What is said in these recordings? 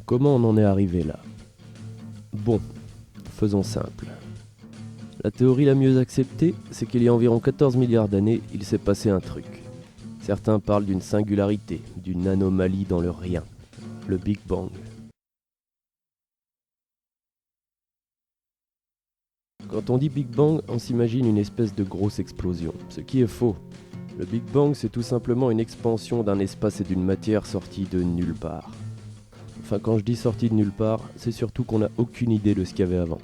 Comment on en est arrivé là? Bon, faisons simple. La théorie la mieux acceptée, c'est qu'il y a environ 14 milliards d'années, il s'est passé un truc. Certains parlent d'une singularité, d'une anomalie dans le rien, le Big Bang. Quand on dit Big Bang, on s'imagine une espèce de grosse explosion, ce qui est faux. Le Big Bang, c'est tout simplement une expansion d'un espace et d'une matière sortie de nulle part. Enfin, quand je dis sortie de nulle part, c'est surtout qu'on n'a aucune idée de ce qu'il y avait avant.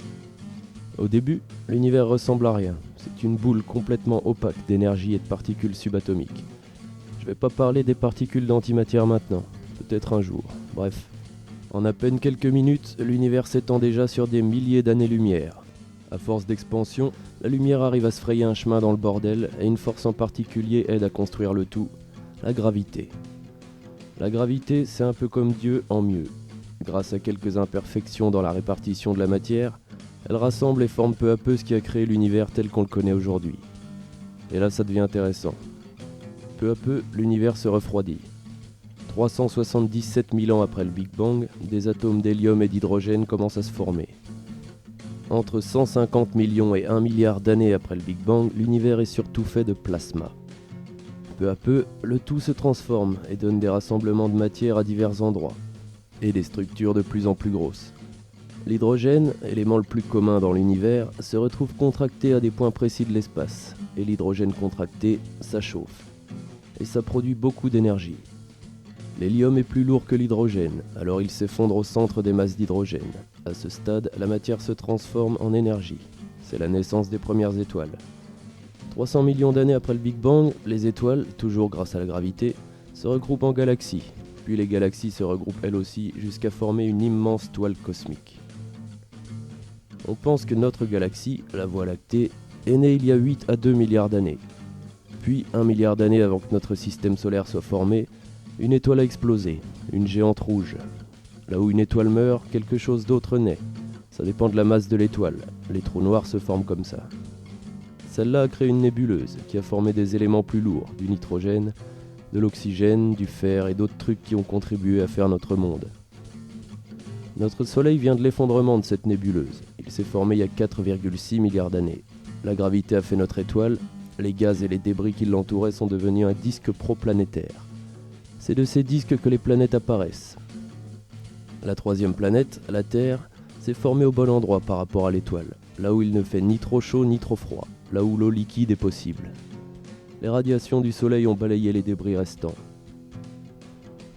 Au début, l'univers ressemble à rien. C'est une boule complètement opaque d'énergie et de particules subatomiques. Je vais pas parler des particules d'antimatière maintenant, peut-être un jour. Bref, en à peine quelques minutes, l'univers s'étend déjà sur des milliers d'années-lumière. À force d'expansion, la lumière arrive à se frayer un chemin dans le bordel et une force en particulier aide à construire le tout, la gravité. La gravité, c'est un peu comme Dieu en mieux. Grâce à quelques imperfections dans la répartition de la matière, elle rassemble et forme peu à peu ce qui a créé l'univers tel qu'on le connaît aujourd'hui. Et là, ça devient intéressant. Peu à peu, l'univers se refroidit. 377 000 ans après le Big Bang, des atomes d'hélium et d'hydrogène commencent à se former. Entre 150 millions et 1 milliard d'années après le Big Bang, l'univers est surtout fait de plasma. Peu à peu, le tout se transforme et donne des rassemblements de matière à divers endroits, et des structures de plus en plus grosses. L'hydrogène, élément le plus commun dans l'univers, se retrouve contracté à des points précis de l'espace, et l'hydrogène contracté, ça chauffe. Et ça produit beaucoup d'énergie. L'hélium est plus lourd que l'hydrogène, alors il s'effondre au centre des masses d'hydrogène. À ce stade, la matière se transforme en énergie. C'est la naissance des premières étoiles. 300 millions d'années après le Big Bang, les étoiles, toujours grâce à la gravité, se regroupent en galaxies. Puis les galaxies se regroupent elles aussi jusqu'à former une immense toile cosmique. On pense que notre galaxie, la Voie lactée, est née il y a 8 à 2 milliards d'années. Puis, 1 milliard d'années avant que notre système solaire soit formé, une étoile a explosé, une géante rouge. Là où une étoile meurt, quelque chose d'autre naît. Ça dépend de la masse de l'étoile. Les trous noirs se forment comme ça. Celle-là a créé une nébuleuse qui a formé des éléments plus lourds, du nitrogène, de l'oxygène, du fer et d'autres trucs qui ont contribué à faire notre monde. Notre Soleil vient de l'effondrement de cette nébuleuse. Il s'est formé il y a 4,6 milliards d'années. La gravité a fait notre étoile. Les gaz et les débris qui l'entouraient sont devenus un disque proplanétaire. C'est de ces disques que les planètes apparaissent. La troisième planète, la Terre, s'est formée au bon endroit par rapport à l'étoile, là où il ne fait ni trop chaud ni trop froid, là où l'eau liquide est possible. Les radiations du Soleil ont balayé les débris restants.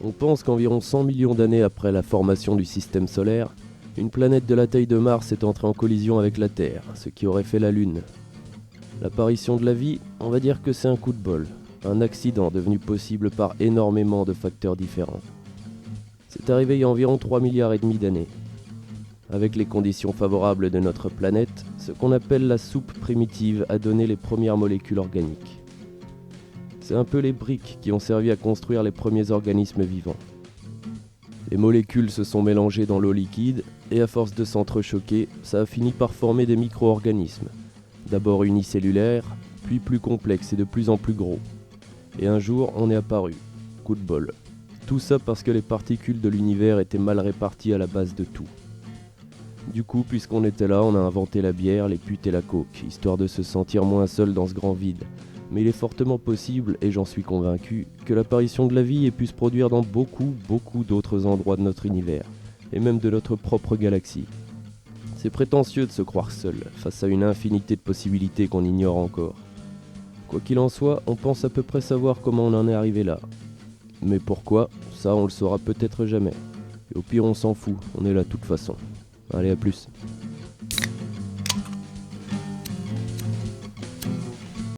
On pense qu'environ 100 millions d'années après la formation du système solaire, une planète de la taille de Mars est entrée en collision avec la Terre, ce qui aurait fait la Lune. L'apparition de la vie, on va dire que c'est un coup de bol, un accident devenu possible par énormément de facteurs différents. C'est arrivé il y a environ 3 milliards et demi d'années. Avec les conditions favorables de notre planète, ce qu'on appelle la soupe primitive a donné les premières molécules organiques. C'est un peu les briques qui ont servi à construire les premiers organismes vivants. Les molécules se sont mélangées dans l'eau liquide et à force de s'entrechoquer, ça a fini par former des micro-organismes. D'abord unicellulaires, puis plus complexes et de plus en plus gros. Et un jour, on est apparu. Coup de bol. Tout ça parce que les particules de l'univers étaient mal réparties à la base de tout. Du coup, puisqu'on était là, on a inventé la bière, les putes et la coke, histoire de se sentir moins seul dans ce grand vide. Mais il est fortement possible, et j'en suis convaincu, que l'apparition de la vie ait pu se produire dans beaucoup d'autres endroits de notre univers, et même de notre propre galaxie. C'est prétentieux de se croire seul, face à une infinité de possibilités qu'on ignore encore. Quoi qu'il en soit, on pense à peu près savoir comment on en est arrivé là. Mais pourquoi, ça on le saura peut-être jamais. Et au pire on s'en fout, on est là de toute façon. Allez, à plus.